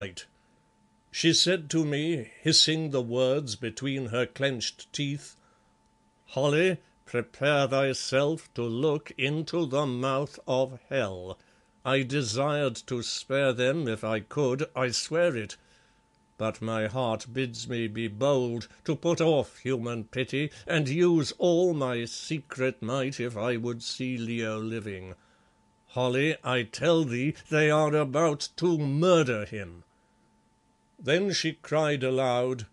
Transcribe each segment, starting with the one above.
night. She said to me, hissing the words between her clenched teeth, "Holly, prepare thyself to look into the mouth of hell. I desired to spare them if I could, I swear it. But my heart bids me be bold, to put off human pity, and use all my secret might if I would see Leo living. Holly, I tell thee, they are about to murder him." Then she cried aloud,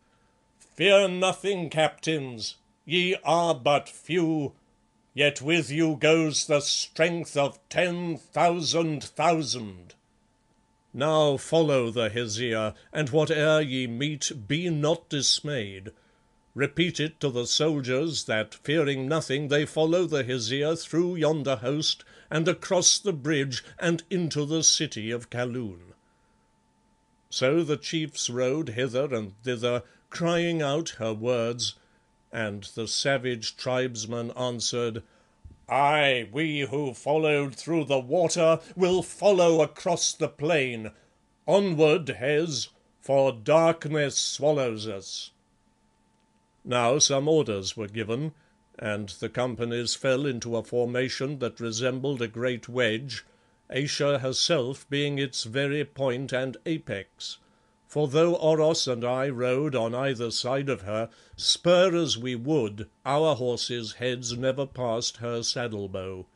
"Fear nothing, captains. Ye are but few, yet with you goes the strength of 10,000,000. Now follow the Hesea, and whate'er ye meet, be not dismayed. Repeat it to the soldiers, that, fearing nothing, they follow the Hesea through yonder host, and across the bridge, and into the city of Kaloon." So the chiefs rode hither and thither, crying out her words, and the savage tribesmen answered, "Aye, we who followed through the water will follow across the plain. Onward, Hes, for darkness swallows us." Now some orders were given, and the companies fell into a formation that resembled a great wedge, Ayesha herself being its very point and apex. For though Oros and I rode on either side of her, spur as we would, our horses' heads never passed her saddle-bow.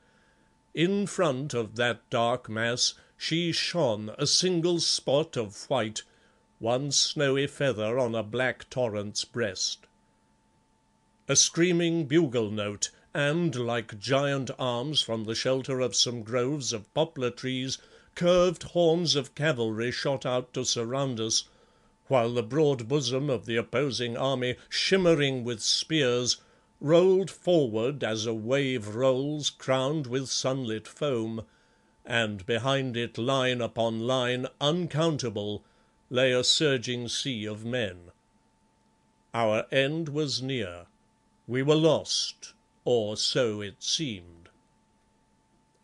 In front of that dark mass she shone, a single spot of white, one snowy feather on a black torrent's breast. A screaming bugle note, and, like giant arms from the shelter of some groves of poplar trees, curved horns of cavalry shot out to surround us, while the broad bosom of the opposing army, shimmering with spears, rolled forward as a wave rolls, crowned with sunlit foam, and behind it, line upon line, uncountable, lay a surging sea of men. Our end was near. We were lost, or so it seemed.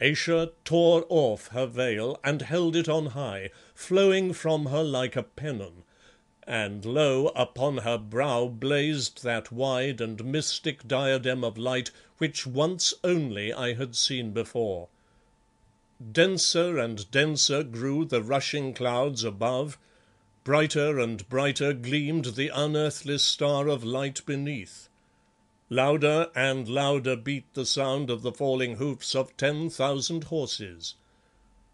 Ayesha tore off her veil and held it on high, flowing from her like a pennon, and lo, upon her brow blazed that wide and mystic diadem of light which once only I had seen before. Denser and denser grew the rushing clouds above, brighter and brighter gleamed the unearthly star of light beneath. Louder and louder beat the sound of the falling hoofs of 10,000 horses.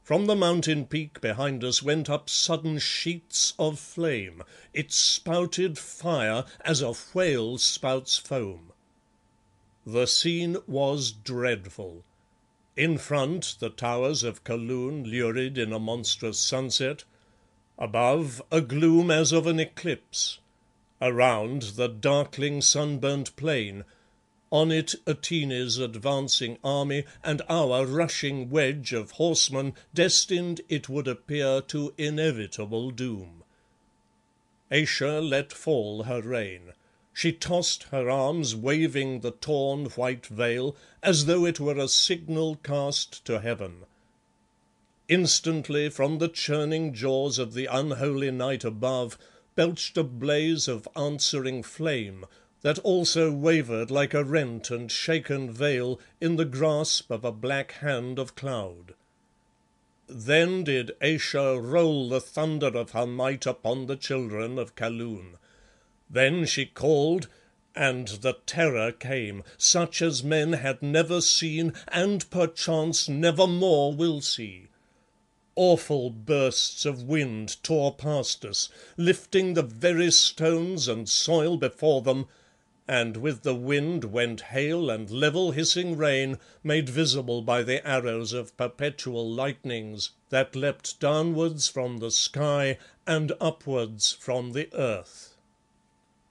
From the mountain peak behind us went up sudden sheets of flame. It spouted fire as a whale spouts foam. The scene was dreadful. In front, the towers of Kaloon lurid in a monstrous sunset. Above, a gloom as of an eclipse. Around, the darkling sunburnt plain. On it Atene's advancing army, and our rushing wedge of horsemen, destined, it would appear, to inevitable doom. Ayesha let fall her rein. She tossed her arms, waving the torn white veil, as though it were a signal cast to heaven. Instantly from the churning jaws of the unholy night above belched a blaze of answering flame, that also wavered like a rent and shaken veil in the grasp of a black hand of cloud. Then did Ayesha roll the thunder of her might upon the children of Kaloon. Then she called, and the terror came, such as men had never seen, and perchance never more will see. Awful bursts of wind tore past us, lifting the very stones and soil before them, and with the wind went hail and level hissing rain, made visible by the arrows of perpetual lightnings that leapt downwards from the sky and upwards from the earth.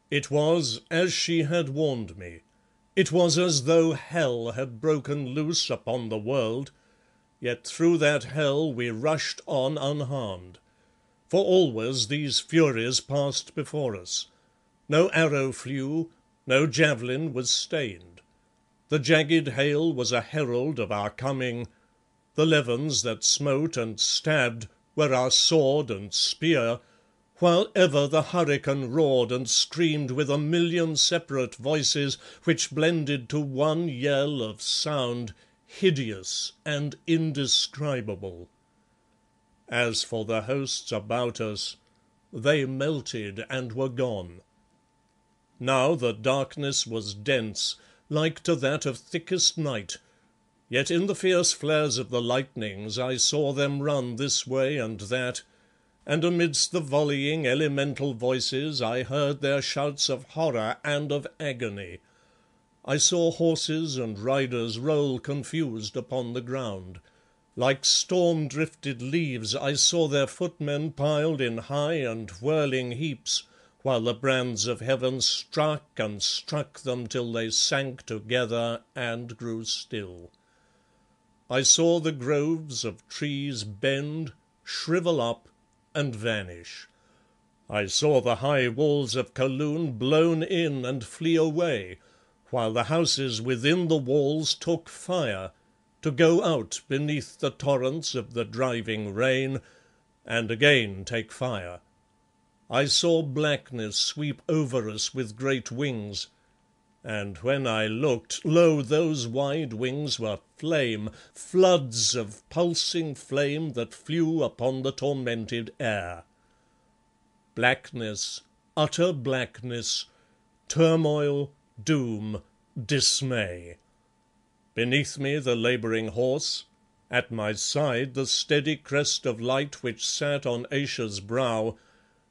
It was as she had warned me. It was as though hell had broken loose upon the world, yet through that hell we rushed on unharmed. For always these furies passed before us. No arrow flew, no javelin was stained. The jagged hail was a herald of our coming. The levens that smote and stabbed were our sword and spear, while ever the hurricane roared and screamed with a million separate voices which blended to one yell of sound, hideous and indescribable. As for the hosts about us, they melted and were gone. Now the darkness was dense, like to that of thickest night, yet in the fierce flares of the lightnings I saw them run this way and that, and amidst the volleying elemental voices I heard their shouts of horror and of agony. I saw horses and riders roll confused upon the ground. Like storm-drifted leaves I saw their footmen piled in high and whirling heaps, while the brands of heaven struck and struck them till they sank together and grew still. I saw the groves of trees bend, shrivel up, and vanish. I saw the high walls of Kaloon blown in and flee away, while the houses within the walls took fire, to go out beneath the torrents of the driving rain, and again take fire. I saw blackness sweep over us with great wings, and when I looked, lo, those wide wings were flame, floods of pulsing flame that flew upon the tormented air. Blackness, utter blackness, turmoil, doom, dismay. Beneath me the labouring horse, at my side the steady crest of light which sat on Ayesha's brow,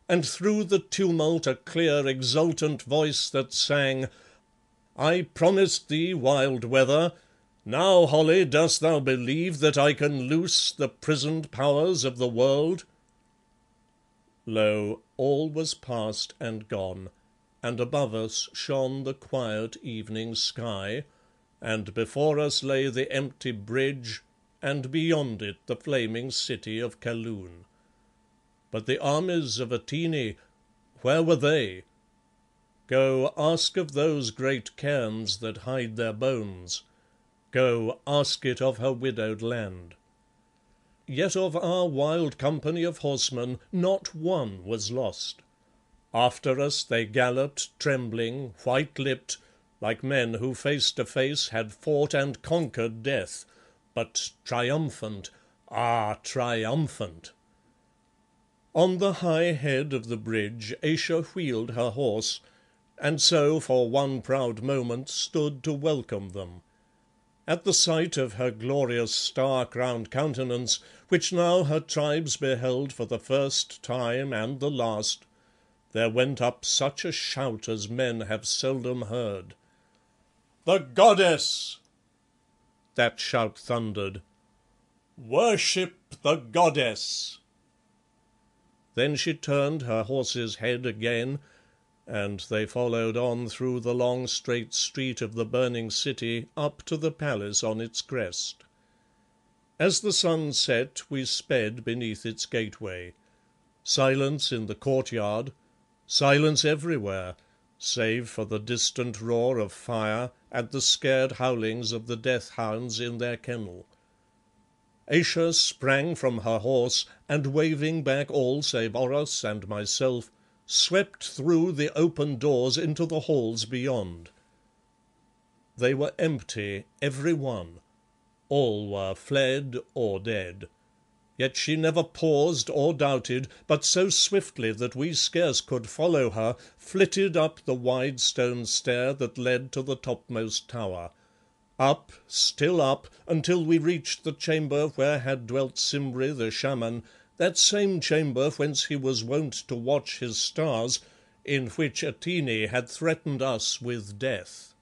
and through the tumult a clear exultant voice that sang, "I promised thee wild weather. Now, Holly, dost thou believe that I can loose the prisoned powers of the world?" Lo, all was past and gone, and above us shone the quiet evening sky, and before us lay the empty bridge, and beyond it the flaming city of Kaloon. But the armies of Atene, where were they? Go, ask of those great cairns that hide their bones. Go, ask it of her widowed land. Yet of our wild company of horsemen not one was lost. After us they galloped, trembling, white-lipped, like men who face to face had fought and conquered death, but triumphant, ah, triumphant. On the high head of the bridge Ayesha wheeled her horse, and so for one proud moment stood to welcome them. At the sight of her glorious star-crowned countenance, which now her tribes beheld for the first time and the last, there went up such a shout as men have seldom heard. "The goddess!" That shout thundered. "Worship the goddess!" Then she turned her horse's head again, and they followed on through the long straight street of the burning city up to the palace on its crest. As the sun set we sped beneath its gateway. Silence in the courtyard, silence everywhere, save for the distant roar of fire and the scared howlings of the death hounds in their kennel. Ayesha sprang from her horse, and waving back all save Oros and myself, swept through the open doors into the halls beyond. They were empty, every one. All were fled or dead. Yet she never paused or doubted, but so swiftly that we scarce could follow her, flitted up the wide stone stair that led to the topmost tower. Up, still up, until we reached the chamber where had dwelt Simbri the shaman, that same chamber whence he was wont to watch his stars, in which Atene had threatened us with death.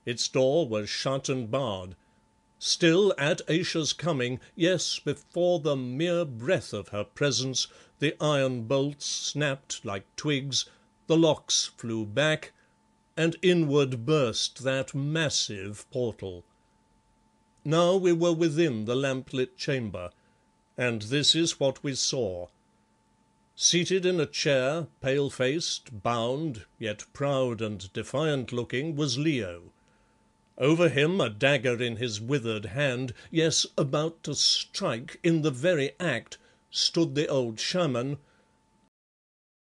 Its door was shut and barred. Still, at Ayesha's coming, yes, before the mere breath of her presence, the iron bolts snapped like twigs, the locks flew back, and inward burst that massive portal. Now we were within the lamplit chamber, and this is what we saw. Seated in a chair, pale-faced, bound, yet proud and defiant-looking, was Leo. Over him, a dagger in his withered hand, yes, about to strike, in the very act, stood the old shaman,